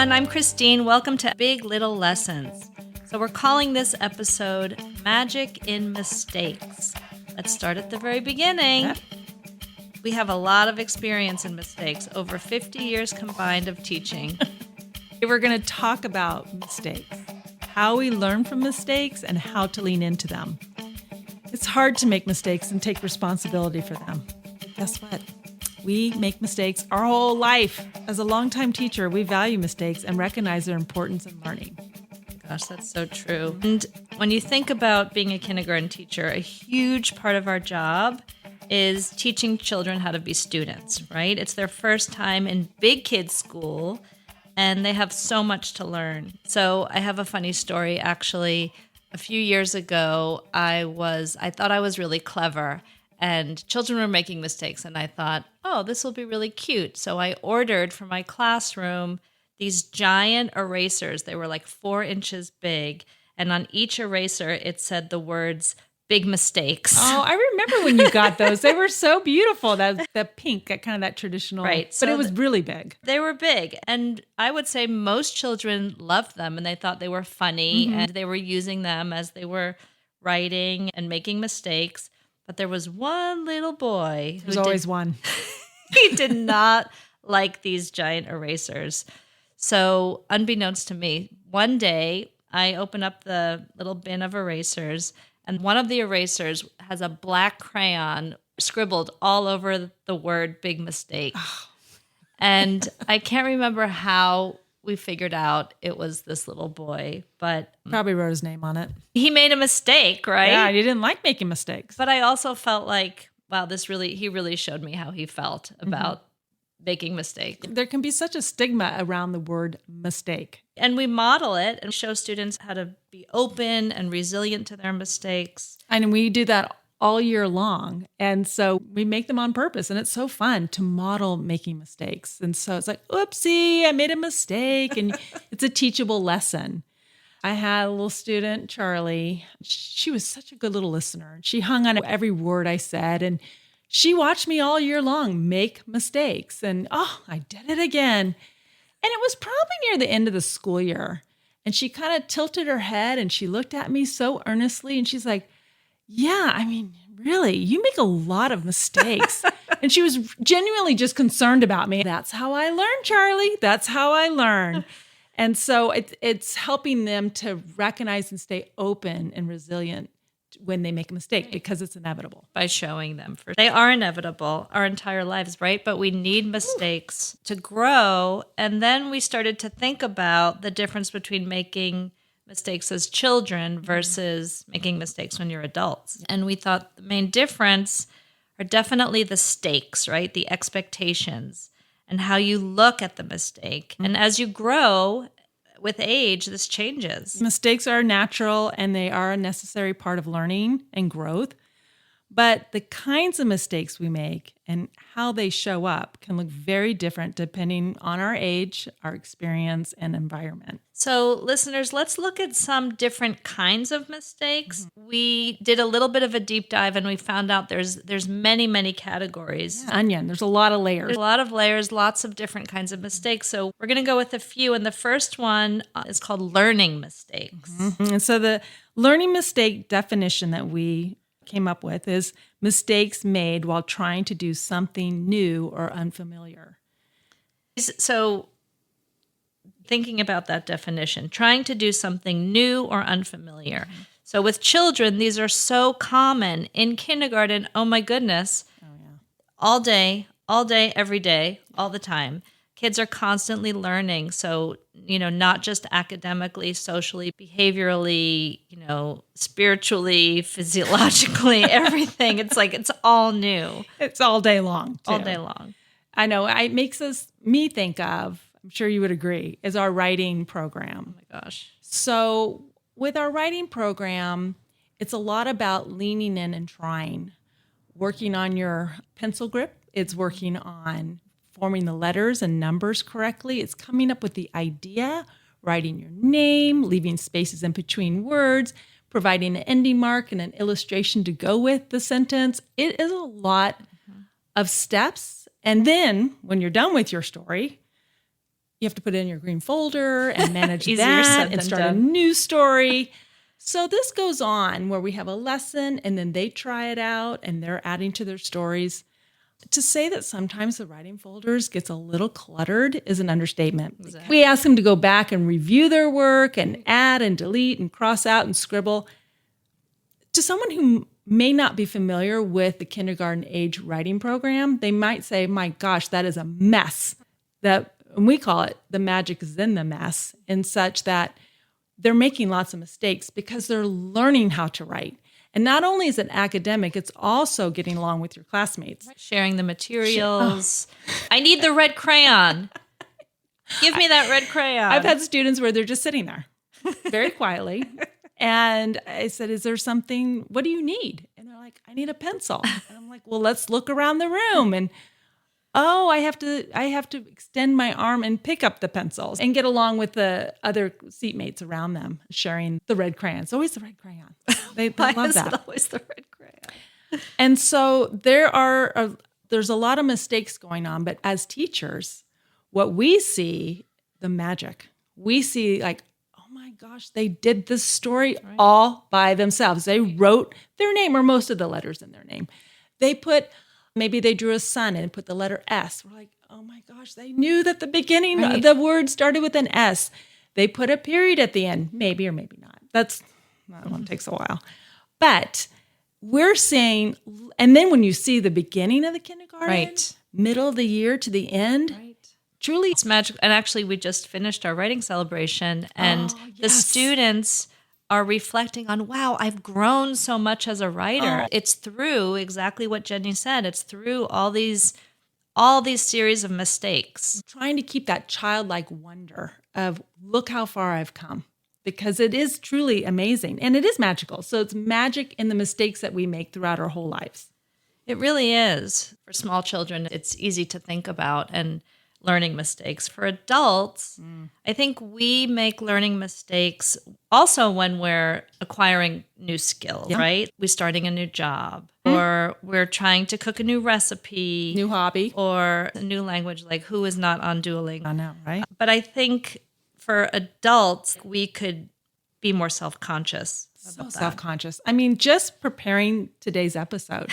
everyone. I'm Christine. Welcome to Big Little Lessons. So we're calling this episode Magic in Mistakes. Let's start at the very beginning. We have a lot of experience in mistakes, over 50 years combined of teaching. We're going to talk about mistakes, how we learn from mistakes, and how to lean into them. It's hard to make mistakes and take responsibility for them. But guess what? We make mistakes our whole life. As a longtime teacher, we value mistakes and recognize their importance in learning. Gosh, that's so true. And when you think about being a kindergarten teacher, a huge part of our job is teaching children how to be students, right? It's their first time in big kids school, and they have so much to learn. So I have a funny story, actually. A few years ago, I thought I was really clever, and children were making mistakes, and I thought, oh, this will be really cute. So I ordered for my classroom these giant erasers. They were like 4 inches big, and on each eraser, it said the words, big mistakes. Oh, I remember when you got those. They were so beautiful. The pink, that traditional. Right. But it was really big. They were big. And I would say most children loved them and they thought they were funny and they were using them as they were writing and making mistakes. But there was one little boy. There's always one. He did not like these giant erasers. So unbeknownst to me, one day I open up the little bin of erasers, and one of the erasers has a black crayon scribbled all over the word big mistake. Oh. And I can't remember how we figured out it was this little boy, but probably wrote his name on it. He made a mistake, right? Yeah, he didn't like making mistakes. But I also felt like, wow, he really showed me how he felt about making mistakes. There can be such a stigma around the word mistake. And we model it and show students how to be open and resilient to their mistakes. And we do that all year long. And so we make them on purpose. And it's so fun to model making mistakes. And so it's like, oopsie, I made a mistake. And it's a teachable lesson. I had a little student, Charlie. She was such a good little listener. She hung on every word I said. And she watched me all year long make mistakes. And, I did it again. And it was probably near the end of the school year. And she kind of tilted her head and she looked at me so earnestly. And she's like, yeah, I mean, really, you make a lot of mistakes. And she was genuinely just concerned about me. That's how I learn, Charlie. That's how I learn. And so it's helping them to recognize and stay open and resilient when they make a mistake, because it's inevitable. By showing them. They are inevitable our entire lives, right? But we need mistakes to grow. And then we started to think about the difference between making mistakes as children versus making mistakes when you're adults. And we thought the main difference are definitely the stakes, right? The expectations and how you look at the mistake. And as you grow with age, this changes. Mistakes are natural and they are a necessary part of learning and growth. But the kinds of mistakes we make and how they show up can look very different depending on our age, our experience, and environment. So listeners, let's look at some different kinds of mistakes. We did a little bit of a deep dive and we found out there's many, many categories. Yeah, onion, there's a lot of layers. There's a lot of layers, lots of different kinds of mistakes. So we're going to go with a few. And the first one is called learning mistakes. And so the learning mistake definition that we came up with is mistakes made while trying to do something new or unfamiliar. So thinking about that definition, trying to do something new or unfamiliar. So with children, these are so common. In kindergarten, oh my goodness, all day, every day, all the time. Kids are constantly learning. So, not just academically, socially, behaviorally, spiritually, physiologically, everything. It's like, it's all new. It's all day long, too. All day long. I know. It makes me think of, I'm sure you would agree, is our writing program. Oh my gosh. So with our writing program, it's a lot about leaning in and trying, working on your pencil grip. It's working on forming the letters and numbers correctly. It's coming up with the idea, writing your name, leaving spaces in between words, providing an ending mark and an illustration to go with the sentence. It is a lot of steps. And then when you're done with your story, You have to put it in your green folder and manage Easier that said and than start a done. new story. So this goes on where we have a lesson and then they try it out and they're adding to their stories. To say that sometimes the writing folders gets a little cluttered is an understatement. Exactly. We ask them to go back and review their work and add and delete and cross out and scribble. To someone who may not be familiar with the kindergarten age writing program, they might say, my gosh, that is a mess. And we call it the magic is in the mess, in such that they're making lots of mistakes because they're learning how to write. And not only is it academic, it's also getting along with your classmates. Sharing the materials. I need the red crayon. Give me that red crayon. I've had students where they're just sitting there very quietly. And I said, is there something, what do you need? And they're like, I need a pencil. And I'm like, well, let's look around the room. And oh, I have to extend my arm and pick up the pencils and get along with the other seatmates around them, sharing the red crayon. It's always the red crayon. They love Why is that. it always the red crayon? And so there's a lot of mistakes going on, but as teachers, what we see, the magic, we see like, oh my gosh, they did this story all by themselves. They wrote their name or most of the letters in their name. Maybe they drew a sun and put the letter S. We're like, oh my gosh, they knew that the beginning, the word started with an S. They put a period at the end, maybe or maybe not. That one takes a while. But we're saying, and then when you see the beginning of the kindergarten, middle of the year to the end, truly it's magic. And actually, we just finished our writing celebration, and the students are reflecting on, wow, I've grown so much as a writer. It's through exactly what Jenny said. It's through all these series of mistakes. Trying to keep that childlike wonder of look how far I've come, because it is truly amazing and it is magical. So it's magic in the mistakes that we make throughout our whole lives. It really is. For small children, it's easy to think about and learning mistakes. For adults, I think we make learning mistakes also when we're acquiring new skills, right? We're starting a new job, or we're trying to cook a new recipe, New hobby. or a new language, like who is not on Duolingo? I know, right? But I think for adults, we could be more self-conscious about that. Self-conscious. I mean, just preparing today's episode,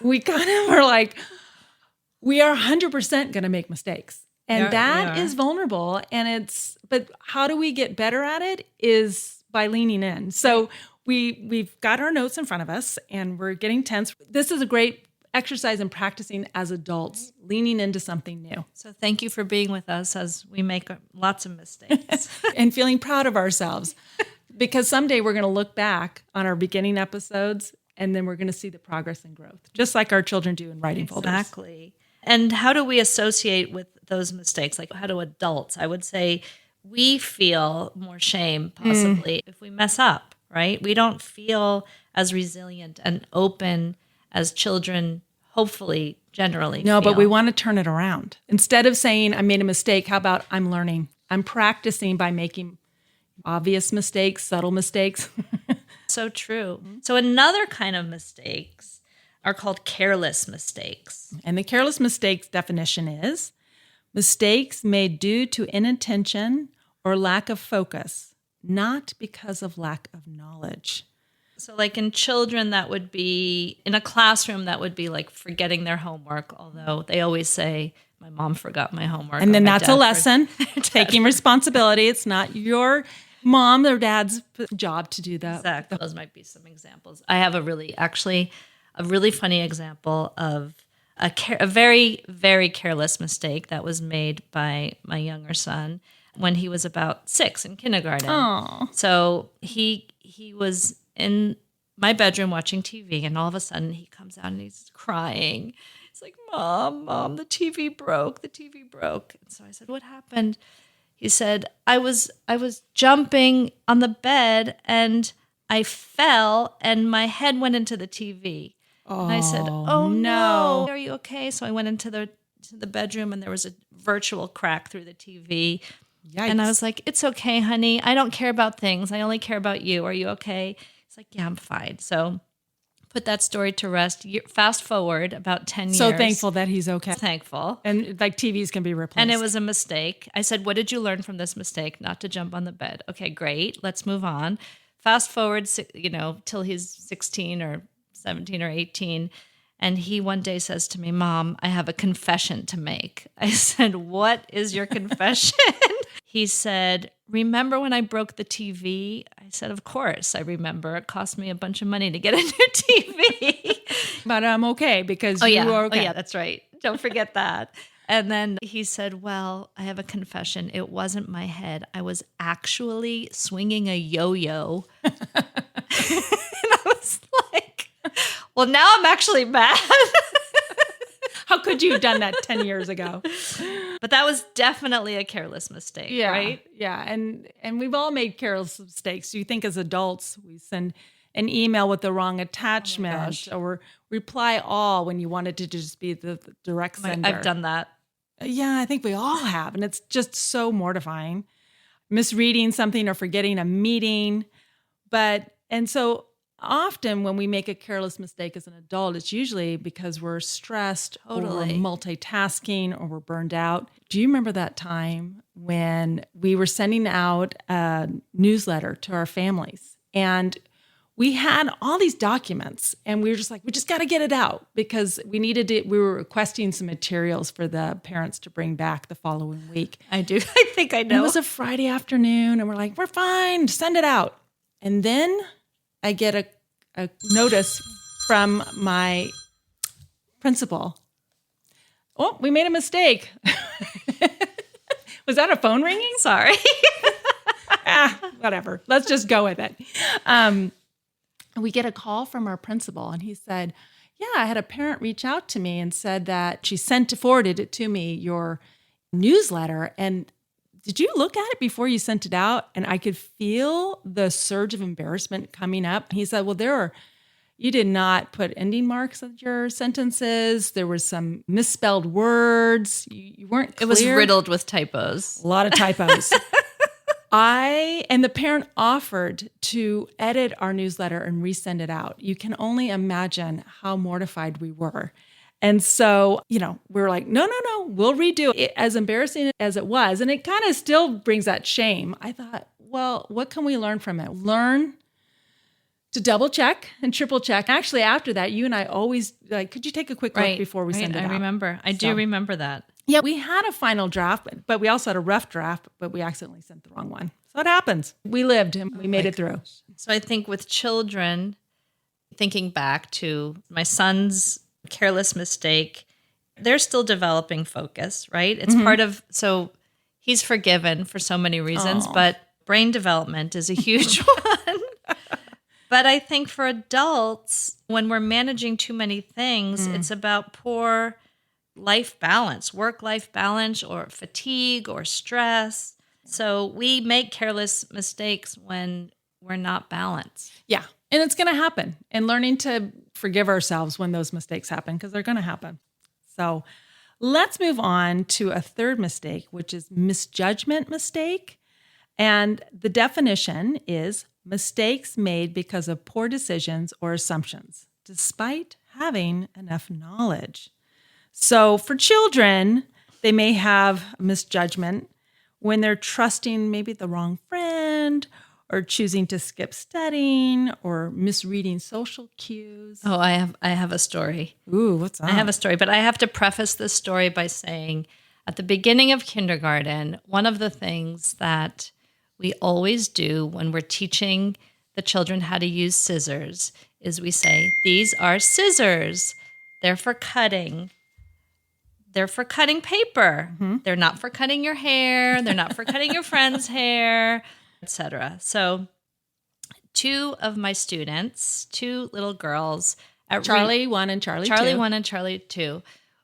we kind of were like, we are 100% going to make mistakes. And that is vulnerable. But how do we get better at it is by leaning in. So we've got our notes in front of us and we're getting tense. This is a great exercise in practicing as adults, leaning into something new. So thank you for being with us as we make lots of mistakes. And feeling proud of ourselves. Because someday we're going to look back on our beginning episodes and then we're going to see the progress and growth, just like our children do in writing folders. Exactly. And how do we associate with those mistakes? Like, how do adults? I would say we feel more shame, possibly, if we mess up, right? We don't feel as resilient and open as children, hopefully, generally No, feel. but we want to turn it around. Instead of saying, I made a mistake, how about I'm learning? I'm practicing by making obvious mistakes, subtle mistakes. So true. So another kind of mistakes are called careless mistakes. And the careless mistakes definition is mistakes made due to inattention or lack of focus, not because of lack of knowledge. So like in children, that would be, in a classroom, that would be like forgetting their homework, although they always say, my mom forgot my homework. And then that's a lesson, taking responsibility. It's not your mom or dad's job to do that. Exactly. Those might be some examples. I have a really funny example of a very, very careless mistake that was made by my younger son when he was about 6 in kindergarten. Aww. So he was in my bedroom watching TV, and all of a sudden he comes out and he's crying. He's like, Mom, the TV broke. And so I said, what happened? He said, I was jumping on the bed and I fell and my head went into the TV. And I said, oh no, are you okay? So I went into the bedroom and there was a virtual crack through the TV. Yikes. And I was like, it's okay, honey. I don't care about things. I only care about you. Are you okay? He's like, yeah, I'm fine. So Put that story to rest. Fast forward about 10 years. So thankful that he's okay. Thankful. And like TVs can be replaced. And it was a mistake. I said, what did you learn from this mistake? Not to jump on the bed. Okay, great. Let's move on. Fast forward, till he's 16 or 17 or 18. And he one day says to me, Mom, I have a confession to make. I said, what is your confession? He said, remember when I broke the TV? I said, of course I remember. It cost me a bunch of money to get a new TV. But I'm okay because you are okay. Oh, yeah, that's right. Don't forget that. And then he said, well, I have a confession. It wasn't my head. I was actually swinging a yo-yo. And I was like, well, now I'm actually mad. How could you have done that 10 years ago? But that was definitely a careless mistake, right? Yeah. And we've all made careless mistakes. You think as adults, we send an email with the wrong attachment or reply all when you wanted to just be the direct sender. I've done that. Yeah, I think we all have. And it's just so mortifying. Misreading something or forgetting a meeting. And so often when we make a careless mistake as an adult, it's usually because we're stressed or we're multitasking or we're burned out. Do you remember that time when we were sending out a newsletter to our families and we had all these documents and we were just like, we just got to get it out because we were requesting some materials for the parents to bring back the following week. I do. I think I know. It was a Friday afternoon and we're like, we're fine, send it out. And then I get a notice from my principal. Oh, we made a mistake. Was that a phone ringing? Sorry. Whatever. Let's just go with it. We get a call from our principal and he said, yeah, I had a parent reach out to me and said that she forwarded it to me, your newsletter. And did you look at it before you sent it out? And I could feel the surge of embarrassment coming up. And he said, well, you did not put ending marks on your sentences. There were some misspelled words. You weren't clear. It was riddled with typos. A lot of typos. And the parent offered to edit our newsletter and resend it out. You can only imagine how mortified we were. And so, we were like, no, we'll redo it. As embarrassing as it was, and it kind of still brings that shame. I thought, well, what can we learn from it? Learn to double check and triple check. Actually, after that, you and I always could you take a quick look before we send it out? I remember. I do remember that. Yeah, we had a final draft, but we also had a rough draft, but we accidentally sent the wrong one. So it happens. We lived and we made it through. So I think with children, thinking back to my son's careless mistake, they're still developing focus, right? It's part of, so he's forgiven for so many reasons, but brain development is a huge one. But I think for adults, when we're managing too many things, it's about poor life balance, work-life balance, or fatigue or stress. So we make careless mistakes when we're not balanced. Yeah, and it's going to happen. And learning to forgive ourselves when those mistakes happen, because they're going to happen. So let's move on to a third mistake, which is misjudgment mistake. And the definition is mistakes made because of poor decisions or assumptions, despite having enough knowledge. So for children, they may have misjudgment when they're trusting maybe the wrong friend or choosing to skip studying or misreading social cues. Oh, I have a story. Ooh, what's that? I have a story, but I have to preface this story by saying at the beginning of kindergarten, one of the things that we always do when we're teaching the children how to use scissors is we say, these are scissors. They're for cutting. They're for cutting paper. They're not for cutting your hair. They're not for cutting your friend's hair, etc. So two of my students, two little girls, at Charlie 1 and Charlie 2. Charlie 1 and Charlie 2.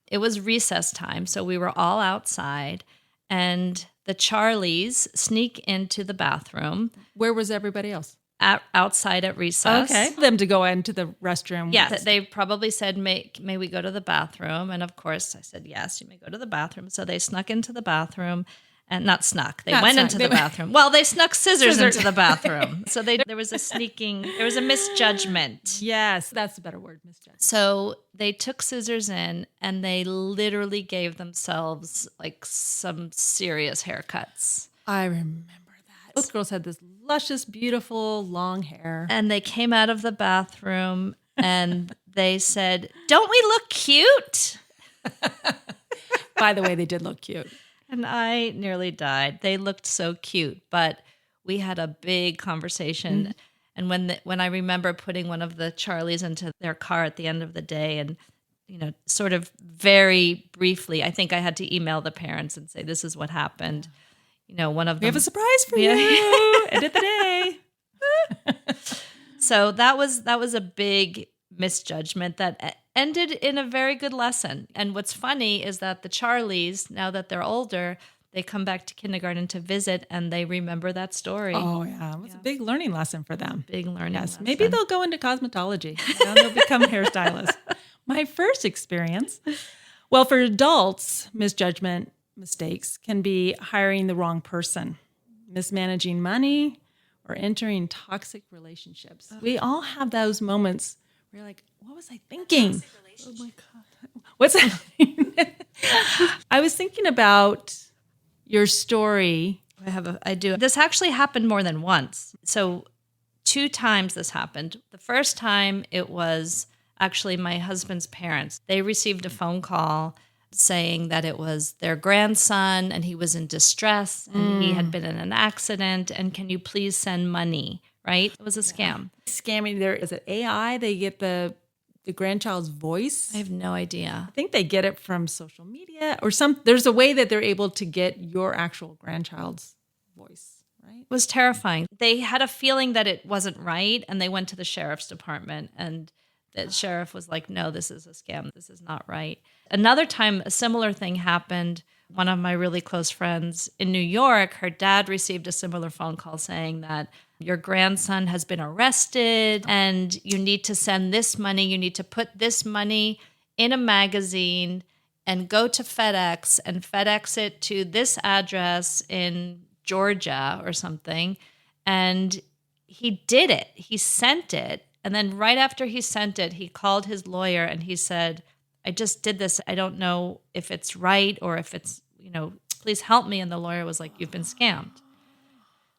It was recess time, so we were all outside, and the Charlies sneak into the bathroom. Where was everybody else? Outside at recess. Okay. Them to go into the restroom. Yeah, they probably said, may we go to the bathroom? And of course I said, yes, you may go to the bathroom. So they snuck into the bathroom and not snuck. They Not went snuck. into They the went- bathroom. Well, they snuck scissors Scissors. into the bathroom. So there was a misjudgment. Yes, that's a better word, misjudgment. So they took scissors in and they literally gave themselves like some serious haircuts. I remember that. Both girls had this luscious, beautiful, long hair. And they came out of the bathroom and they said, "Don't we look cute?" By the way, they did look cute. And I nearly died. They looked so cute, but we had a big conversation. And when I remember putting one of the Charlies into their car at the end of the day, and sort of very briefly, I think I had to email the parents and say, "This is what happened." One of them. We have a surprise for you. End of the day. So that was a big misjudgment that ended in a very good lesson. And what's funny is that the Charlies, now that they're older, they come back to kindergarten to visit and they remember that story. Oh, yeah. It was a big learning lesson for them. Big learning lesson. Maybe they'll go into cosmetology. They'll become hairstylists. My first experience. Well, for adults, misjudgment mistakes can be hiring the wrong person, mismanaging money, or entering toxic relationships. We all have those moments where you're like, what was I thinking? Oh my God. What's happening? I was thinking about your story. I do. This actually happened more than once. So 2 times this happened. The first time it was actually my husband's parents. They received a phone call saying that it was their grandson and he was in distress and he had been in an accident and can you please send money, right? It was a scam. Scamming there, is it AI? They get the grandchild's voice? I have no idea. I think they get it from social media or there's a way that they're able to get your actual grandchild's voice, right? It was terrifying. They had a feeling that it wasn't right and they went to the sheriff's department and the sheriff was like, "No, this is a scam. This is not right." Another time, a similar thing happened. One of my really close friends in New York, her dad received a similar phone call saying that your grandson has been arrested and you need to send this money. You need to put this money in a magazine and go to FedEx and FedEx it to this address in Georgia or something. And he did it. He sent it. And then right after he sent it, he called his lawyer and he said, "I just did this. I don't know if it's right or if it's, please help me." And the lawyer was like, "You've been scammed."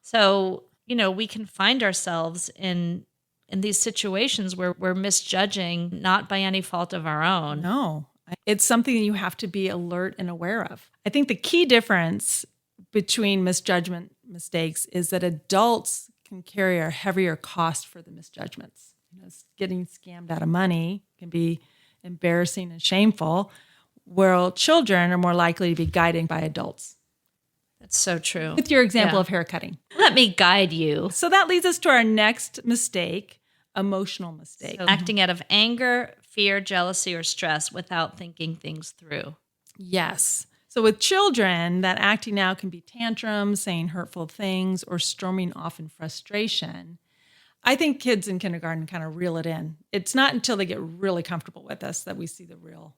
So, we can find ourselves in these situations where we're misjudging, not by any fault of our own. No, it's something you have to be alert and aware of. I think the key difference between misjudgment mistakes is that adults can carry a heavier cost for the misjudgments. Getting scammed out of money can be embarrassing and shameful, where children are more likely to be guided by adults. That's so true. With your example Yeah. of hair cutting. Let me guide you. So that leads us to our next mistake, emotional mistake. So acting out of anger, fear, jealousy, or stress without thinking things through. Yes. So with children, that acting out can be tantrums, saying hurtful things, or storming off in frustration. I think kids in kindergarten kind of reel it in. It's not until they get really comfortable with us that we see the real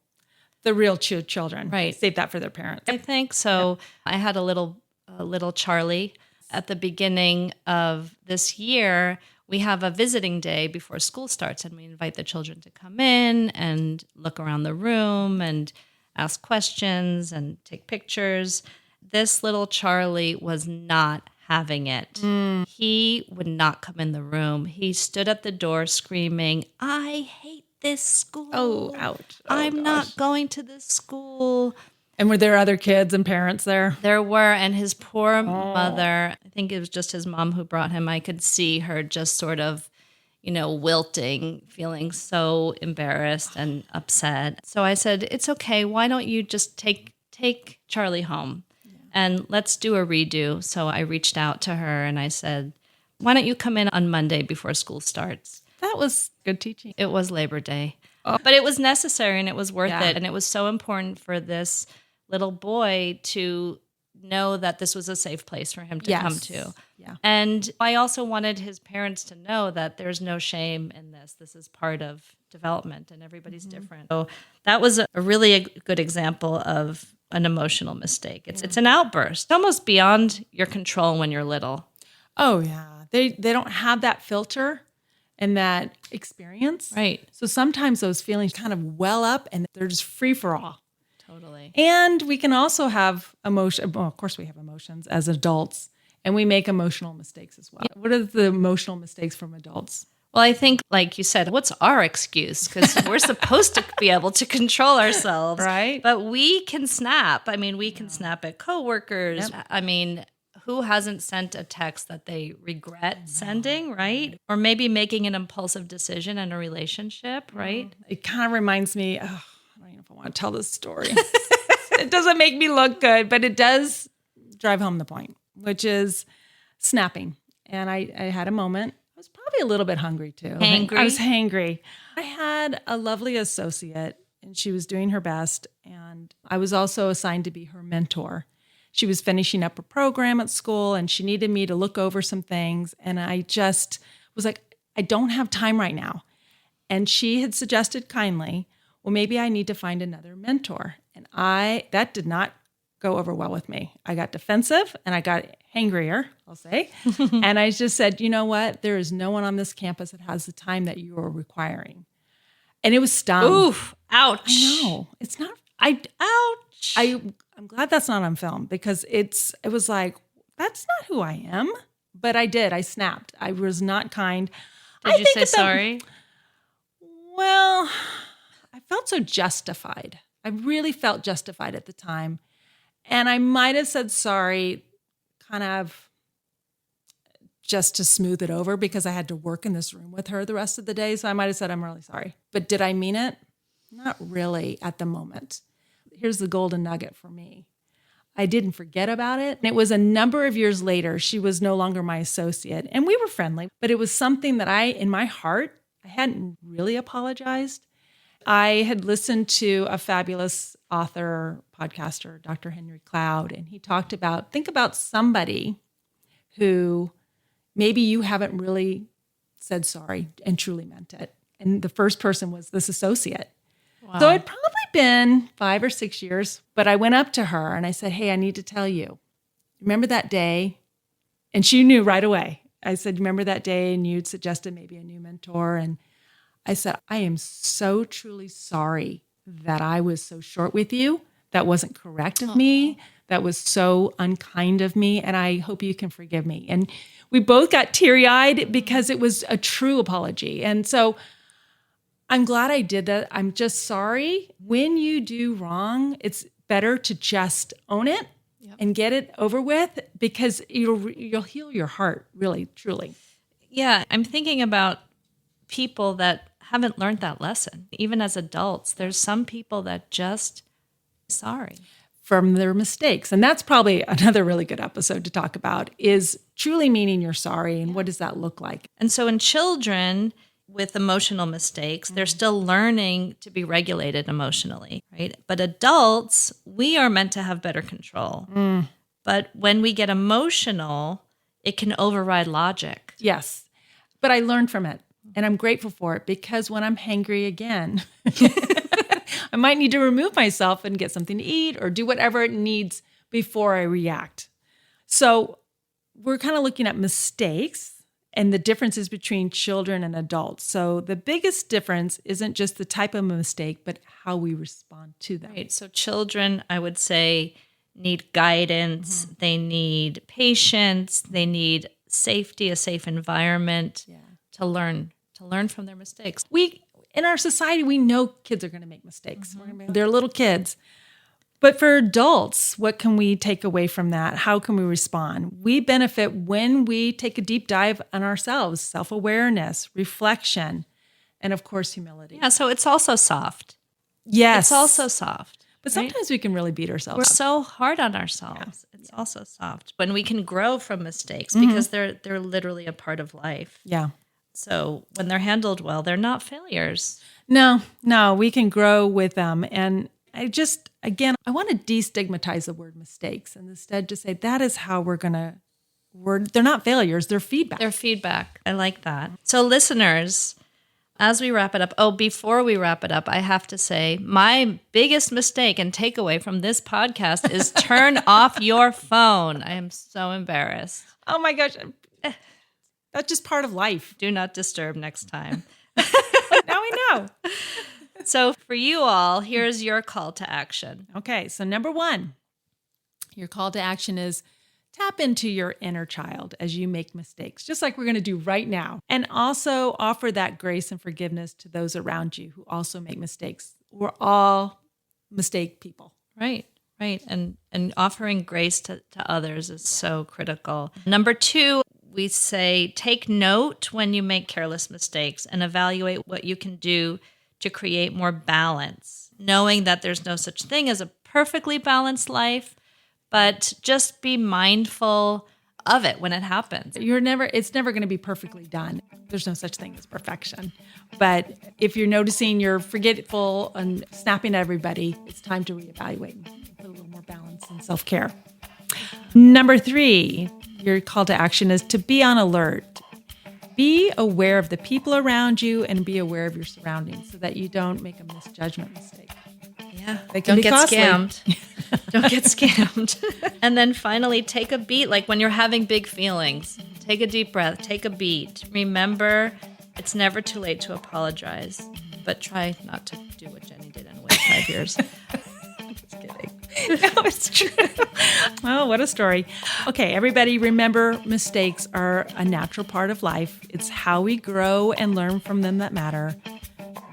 children. Right. Save that for their parents. I think so. I had a little Charlie at the beginning of this year. We have a visiting day before school starts, and we invite the children to come in and look around the room and ask questions and take pictures. This little Charlie was not having it. He would not come in the room. He stood at the door screaming, "I hate this school. Oh, ouch. Oh, I'm gosh. not going to this school." And were there other kids and parents there? There were, and his poor mother, I think it was just his mom who brought him. I could see her just sort of, wilting, feeling so embarrassed and upset. So I said, "It's okay. Why don't you just take Charlie home and let's do a redo?" So I reached out to her and I said, "Why don't you come in on Monday before school starts?" That was good teaching. It was Labor Day, but it was necessary and it was worth Yeah. it. And it was so important for this little boy to know that this was a safe place for him to come to. Yeah. And I also wanted his parents to know that there's no shame in this. This is part of development and everybody's different. So that was a really good example of an emotional mistake. It's an outburst, almost beyond your control when you're little. Oh, yeah. They don't have that filter and that experience. Right. So sometimes those feelings kind of well up and they're just free for all. Totally. And we can also have emotion. Well, of course, we have emotions as adults, and we make emotional mistakes as well. What are the emotional mistakes from adults? Well, I think, like you said, what's our excuse? Because we're supposed to be able to control ourselves. Right. But we can snap. I mean, we can snap at coworkers. Yep. I mean, who hasn't sent a text that they regret sending, right? Or maybe making an impulsive decision in a relationship, right? It kind of reminds me, I don't know if I want to tell this story. It doesn't make me look good, but it does drive home the point, which is snapping. And I had a moment. I was probably a little bit hungry too. Hangry? I was hangry. I had a lovely associate and she was doing her best. And I was also assigned to be her mentor. She was finishing up a program at school and she needed me to look over some things. And I just was like, I don't have time right now. And she had suggested kindly, well, maybe I need to find another mentor. And that did not go over well with me. I got defensive and I got hangrier, I'll say. And I just said, you know what? There is no one on this campus that has the time that you are requiring. And it was stung. Oof, ouch. I know. It's not, Ouch. I'm glad that's not on film because it was like, that's not who I am. But I did. I snapped. I was not kind. Did you say sorry? Well, I felt so justified. I really felt justified at the time. And I might have said sorry kind of just to smooth it over because I had to work in this room with her the rest of the day. So I might have said, I'm really sorry. But did I mean it? Not really at the moment. Here's the golden nugget for me. I didn't forget about it. And it was a number of years later. She was no longer my associate and we were friendly, but it was something that in my heart, I hadn't really apologized. I had listened to a fabulous author, podcaster, Dr. Henry Cloud, and he talked about, think about somebody who maybe you haven't really said sorry and truly meant it. And the first person was this associate. Wow. So it'd probably been 5 or 6 years, but I went up to her and I said, hey, I need to tell you, remember that day? And she knew right away. I said, remember that day and you'd suggested maybe a new mentor? And I said, I am so truly sorry that I was so short with you. That wasn't correct of me. That was so unkind of me. And I hope you can forgive me. And we both got teary-eyed because it was a true apology. And so I'm glad I did that. I'm just sorry. When you do wrong, it's better to just own it and get it over with because you'll heal your heart, really, truly. Yeah, I'm thinking about people that haven't learned that lesson. Even as adults, there's some people that just sorry from their mistakes. And that's probably another really good episode to talk about is truly meaning you're sorry and what does that look like? And so in children with emotional mistakes, they're still learning to be regulated emotionally, right? But adults, we are meant to have better control. But when we get emotional, it can override logic. Yes. But I learned from it. And I'm grateful for it because when I'm hangry again, I might need to remove myself and get something to eat or do whatever it needs before I react. So we're kind of looking at mistakes and the differences between children and adults. So the biggest difference isn't just the type of mistake, but how we respond to them. Right. So children, I would say, need guidance. They need patience. They need safety, a safe environment to learn from their mistakes. In our society, we know kids are going to make mistakes. They're little kids. But for adults, what can we take away from that? How can we respond? We benefit when we take a deep dive on ourselves, self-awareness, reflection, and of course, humility. Yeah, so it's also soft. Yes. It's also soft. But sometimes we can really beat ourselves We're up. so hard on ourselves. Yeah. It's also soft. When we can grow from mistakes because they're literally a part of life. Yeah. So when they're handled well, they're not failures. No, we can grow with them. And I want to destigmatize the word mistakes and instead just say that is how they're not failures, they're feedback. They're feedback. I like that. So listeners, as we wrap it up, before we wrap it up, I have to say my biggest mistake and takeaway from this podcast is turn off your phone. I am so embarrassed. Oh my gosh. That's just part of life. Do not disturb next time. Now we know. So for you all, here's your call to action. Okay, so number 1, your call to action is tap into your inner child as you make mistakes, just like we're going to do right now. And also offer that grace and forgiveness to those around you who also make mistakes. We're all mistake people. Right. And offering grace to others is so critical. Number 2, we say take note when you make careless mistakes and evaluate what you can do to create more balance, knowing that there's no such thing as a perfectly balanced life, but just be mindful of it when it happens. It's never going to be perfectly done. There's no such thing as perfection. But if you're noticing you're forgetful and snapping at everybody, it's time to reevaluate and put a little more balance and self-care. Number 3, your call to action is to be on alert. Be aware of the people around you and be aware of your surroundings so that you don't make a misjudgment mistake. Yeah, they can don't be get costly. Scammed. Don't get scammed. And then finally, take a beat. Like when you're having big feelings, take a deep breath, take a beat. Remember, it's never too late to apologize, but try not to do what Jenny did and wait 5 years. Just kidding. No, it's true. Oh, what a story. Okay, everybody, remember mistakes are a natural part of life. It's how we grow and learn from them that matter.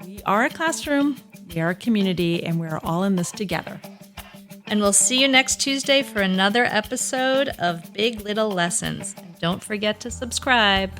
We are a classroom, we are a community, and we're all in this together. And we'll see you next Tuesday for another episode of Big Little Lessons. And don't forget to subscribe.